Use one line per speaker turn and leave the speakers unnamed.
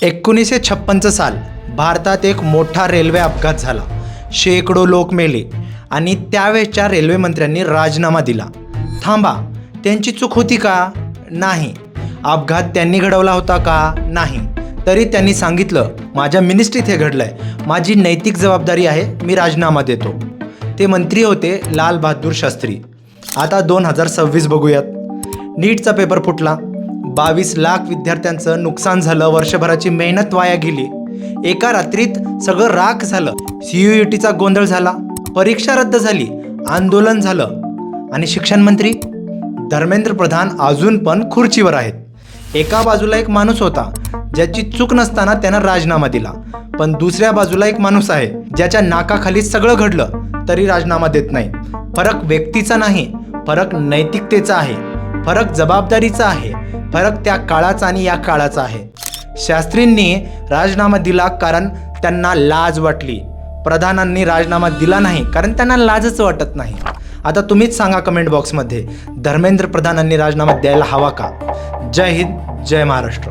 1956 साल भारतात एक मोठा रेल्वे अपघात झाला. शेकडो लोक मेले आणि त्यावेळच्या रेल्वे मंत्र्यांनी राजीनामा दिला. थांबा, त्यांची चूक होती का? नाही. अपघात त्यांनी घडवला होता का? नाही. तरी त्यांनी सांगितलं, माझ्या मिनिस्ट्रीत हे घडलंय, माझी नैतिक जबाबदारी आहे, मी राजीनामा देतो. ते मंत्री होते लाल बहादूर शास्त्री. आता 2026 बघूयात. नीटचा पेपर फुटला, 22 लाख विद्यार्थ्यांचं नुकसान झालं, वर्षभराची मेहनत वाया गेली, एका रात्रीत सगळं राख झालं. CUETचा गोंधळ झाला, परीक्षा रद्द झाली, आंदोलन झालं. आणि शिक्षण मंत्री धर्मेंद्र प्रधान अजून पण खुर्चीवर आहेत. एका बाजूला एक माणूस होता ज्याची चूक नसताना त्यानं राजीनामा दिला, पण दुसऱ्या बाजूला एक माणूस आहे ज्याच्या नाकाखाली सगळं घडलं तरी राजीनामा देत नाही. फरक व्यक्तीचा नाही, फरक नैतिकतेचा आहे, फरक जबाबदारीचा आहे, फरक त्या काळाचा आणि या काळाचा आहे. शास्त्रींनी राजीनामा दिला कारण त्यांना लाज वाटली. प्रधानांनी राजीनामा दिला नाही कारण त्यांना लाजच वाटत नाही. आता तुम्हीच सांगा कमेंट बॉक्समध्ये, धर्मेंद्र प्रधानांनी राजीनामा द्यायला हवा का? जय हिंद, जय महाराष्ट्र.